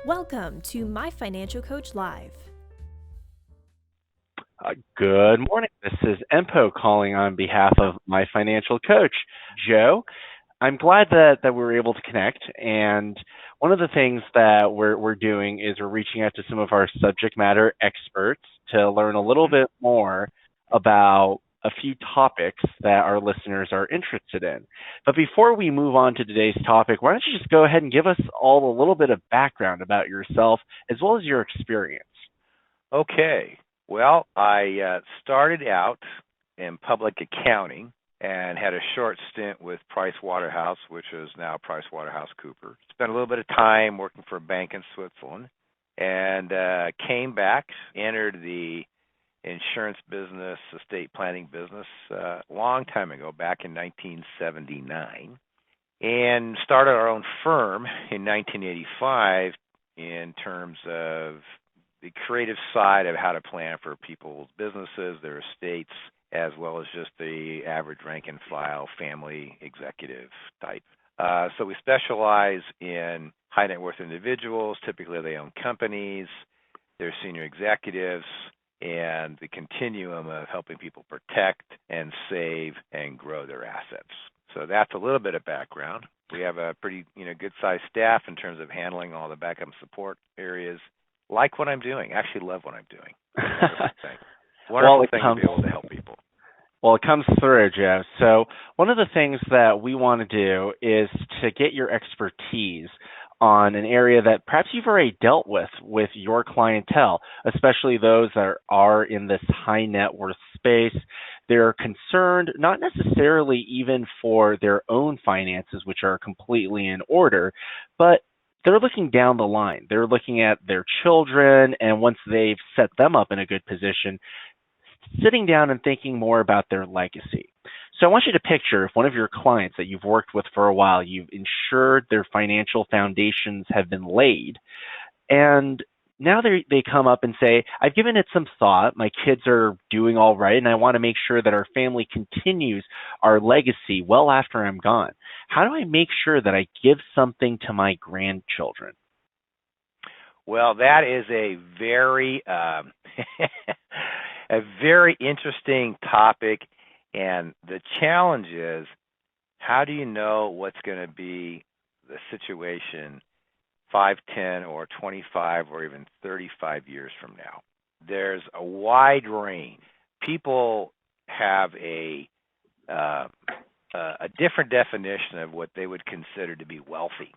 Welcome to My Financial Coach Live. Good morning. This is Empo calling on behalf of my financial coach, Joe. I'm glad that we were able to connect. And one of the things that we're doing is we're reaching out to some of our subject matter experts to learn a little bit more about a few topics that our listeners are interested in. But before we move on to today's topic, why don't you just go ahead and give us all a little bit of background about yourself as well as your experience? Okay. Well, I started out in public accounting and had a short stint with Price Waterhouse, which is now Price Waterhouse Cooper. Spent a little bit of time working for a bank in Switzerland and came back, entered the insurance business, estate planning business a long time ago, back in 1979, and started our own firm in 1985 in terms of the creative side of how to plan for people's businesses, their estates, as well as just the average rank and file family executive type. So we specialize in high net worth individuals. Typically they own companies, they're senior executives, and the continuum of helping people protect and save and grow their assets. So that's a little bit of background. We have a pretty good-sized staff in terms of handling all the backup support areas. Like what I'm doing. Actually love what I'm doing. Wonderful thing to be able to help people. Well, it comes through, Joe. So one of the things that we want to do is to get your expertise on an area that perhaps you've already dealt with your clientele, especially those that are in this high net worth space. They're concerned not necessarily even for their own finances, which are completely in order, but they're looking down the line. They're looking at their children, and once they've set them up in a good position, sitting down and thinking more about their legacy. So I want you to picture if one of your clients that you've worked with for a while, you've ensured their financial foundations have been laid, and now they come up and say, I've given it some thought. My kids are doing all right, and I want to make sure that our family continues our legacy well after I'm gone. How do I make sure that I give something to my grandchildren? Well, that is a very a very interesting topic, and the challenge is, how do you know what's going to be the situation 5, 10, or 25, or even 35 years from now? There's a wide range. People have a different definition of what they would consider to be wealthy.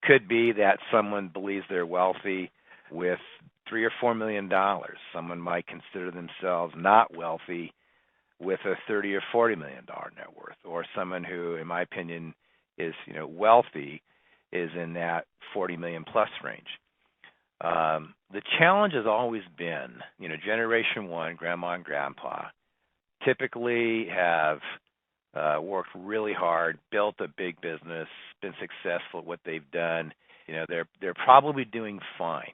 Could be that someone believes they're wealthy with $3 or $4 million. Someone might consider themselves not wealthy with a $30 or $40 million net worth, or someone who, in my opinion, is wealthy is in that 40 million plus range. The challenge has always been, generation one, grandma and grandpa, typically have worked really hard, built a big business, been successful at what they've done. They're probably doing fine.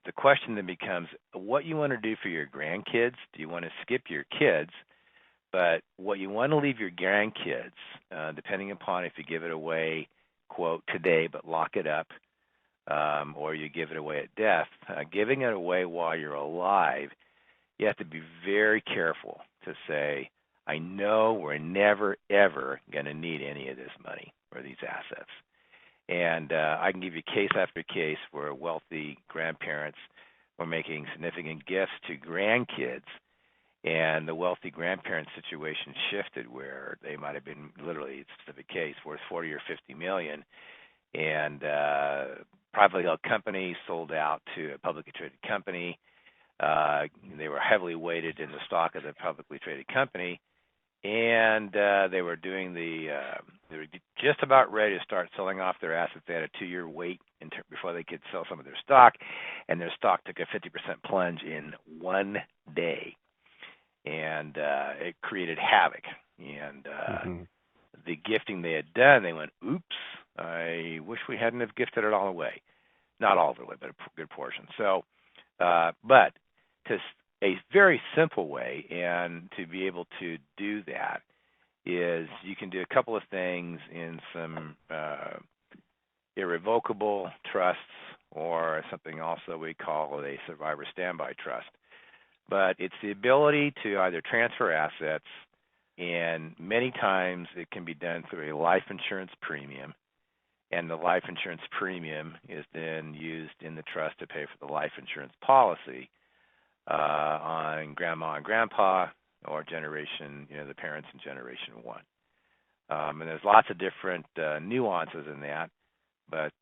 The question then becomes what you want to do for your grandkids. Do you want to skip your kids? But what you want to leave your grandkids, depending upon if you give it away, quote, today, but lock it up, or you give it away at death, giving it away while you're alive, you have to be very careful to say, I know we're never, ever going to need any of this money or these assets. And I can give you case after case where wealthy grandparents were making significant gifts to grandkids, and the wealthy grandparent situation shifted where they might have been literally, it's a specific case, worth 40 or 50 million, and privately held company sold out to a publicly traded company. They were heavily weighted in the stock of the publicly traded company, and they were just about ready to start selling off their assets. They had a 2-year wait before they could sell some of their stock, and their stock took a 50% plunge in one day. And it created havoc. And the gifting they had done, they went, oops, I wish we hadn't have gifted it all away. Not all the way, but a good portion. So, but to a very simple way, and to be able to do that, is you can do a couple of things in some irrevocable trusts or something also we call a survivor standby trust. But it's the ability to either transfer assets, and many times it can be done through a life insurance premium, and the life insurance premium is then used in the trust to pay for the life insurance policy on grandma and grandpa, or generation, the parents in generation one. And there's lots of different nuances in that, but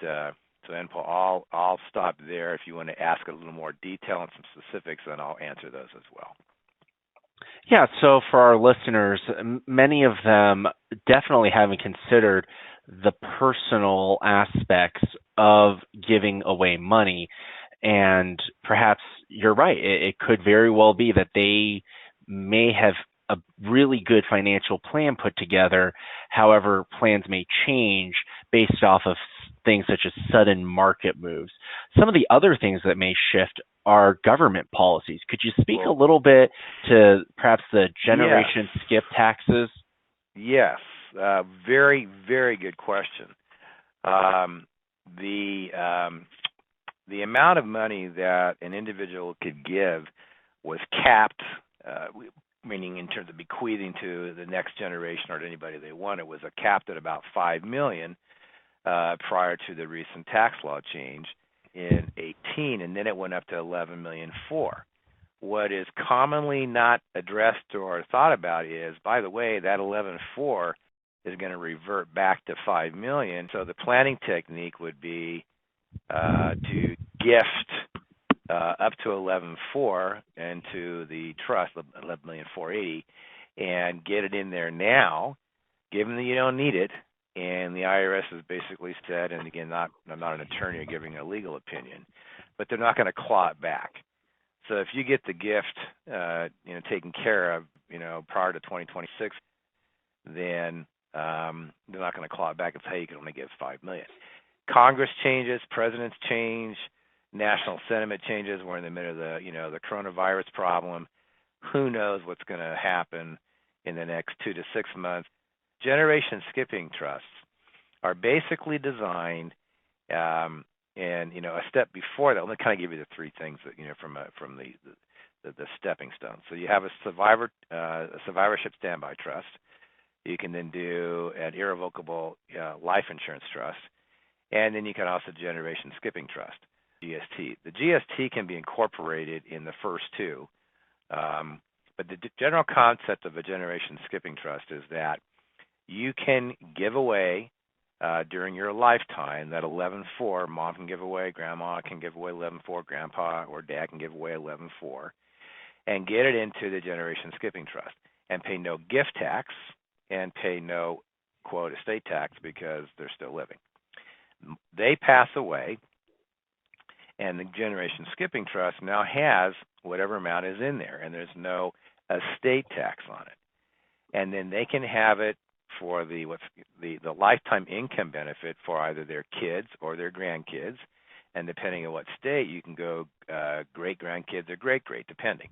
so then, Paul, I'll stop there. If you want to ask a little more detail and some specifics, then I'll answer those as well. Yeah, so for our listeners, many of them definitely haven't considered the personal aspects of giving away money. And perhaps you're right. It could very well be that they may have a really good financial plan put together. However, plans may change based off of things such as sudden market moves. Some of the other things that may shift are government policies. Could you speak a little bit to perhaps the generation skip taxes? Yes, very, very good question. The amount of money that an individual could give was capped, meaning in terms of bequeathing to the next generation or to anybody they wanted, was capped at about $5 million prior to the recent tax law change in 2018, and then it went up to $11.4 million. What is commonly not addressed or thought about is, by the way, that $11.4 million is going to revert back to $5 million. So the planning technique would be to gift up to $11.4 million into the trust, $11.480 million, and get it in there now, given that you don't need it. And the IRS has basically said, and again, I'm not an attorney or giving a legal opinion, but they're not going to claw it back. So if you get the gift, taken care of, prior to 2026, then they're not going to claw it back and say you can only give $5 million. Congress changes, presidents change, national sentiment changes. We're in the middle of the coronavirus problem. Who knows what's going to happen in the next 2 to 6 months? Generation skipping trusts are basically designed, and a step before that. Let me kind of give you the three things that from the stepping stones. So you have a survivorship standby trust. You can then do an irrevocable life insurance trust, and then you can also generation skipping trust, GST. The GST can be incorporated in the first two, but the general concept of a generation skipping trust is that you can give away during your lifetime that $11.4 million. Mom can give away, grandma can give away $11.4 million, grandpa or dad can give away $11.4 million, and get it into the generation skipping trust and pay no gift tax and pay no, quote, estate tax because they're still living. They pass away, and the generation skipping trust now has whatever amount is in there, and there's no estate tax on it. And then they can have it for the lifetime income benefit for either their kids or their grandkids, and depending on what state, you can go great grandkids or great depending.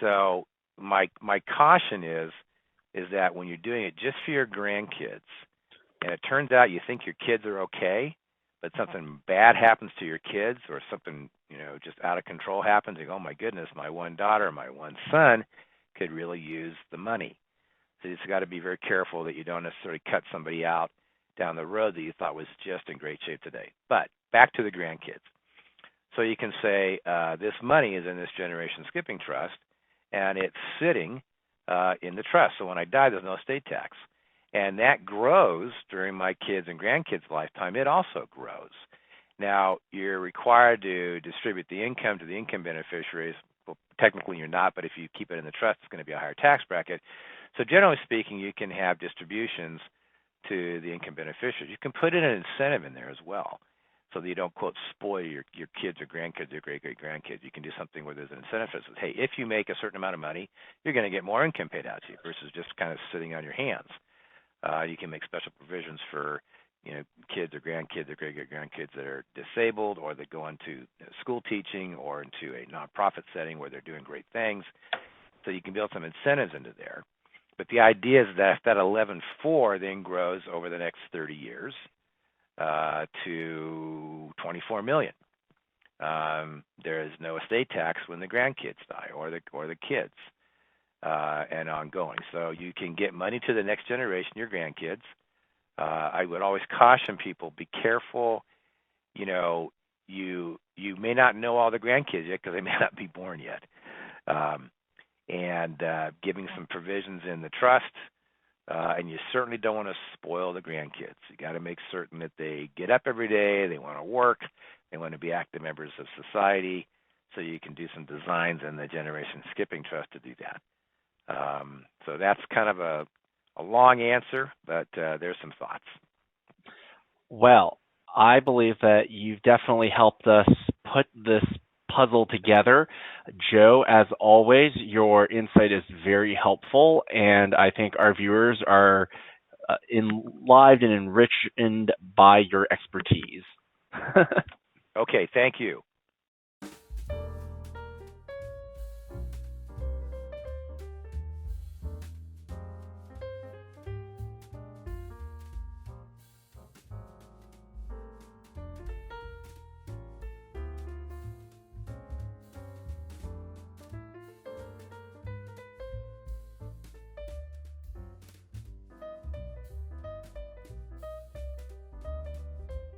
So my caution is that when you're doing it just for your grandkids, and it turns out you think your kids are okay, but something bad happens to your kids or something just out of control happens, you go, oh my goodness, my one daughter, my one son could really use the money. So you've got to be very careful that you don't necessarily cut somebody out down the road that you thought was just in great shape today. But back to the grandkids. So you can say this money is in this generation skipping trust, and it's sitting in the trust. So when I die, there's no estate tax. And that grows during my kids' and grandkids' lifetime. It also grows. Now, you're required to distribute the income to the income beneficiaries. Well, technically you're not, but if you keep it in the trust, it's going to be a higher tax bracket. So generally speaking, you can have distributions to the income beneficiaries. You can put in an incentive in there as well, so that you don't, quote, spoil your kids or grandkids or great-great-grandkids. You can do something where there's an incentive that says, hey, if you make a certain amount of money, you're going to get more income paid out to you versus just kind of sitting on your hands. You can make special provisions for kids or grandkids or great-great-grandkids that are disabled or that go into school teaching or into a nonprofit setting where they're doing great things. So you can build some incentives into there. But the idea is that if that 11.4 then grows over the next 30 years to $24 million. There is no estate tax when the grandkids die or the kids, and ongoing. So you can get money to the next generation, your grandkids. I would always caution people: be careful. You may not know all the grandkids yet because they may not be born yet. And giving some provisions in the trust, and you certainly don't want to spoil the grandkids. You got to make certain that they get up every day, they want to work, they want to be active members of society, so you can do some designs in the generation skipping trust to do that. So that's kind of a long answer, but there's some thoughts. Well, I believe that you've definitely helped us put this puzzle together. Joe, as always, your insight is very helpful, and I think our viewers are enlivened and enriched by your expertise. Okay, thank you.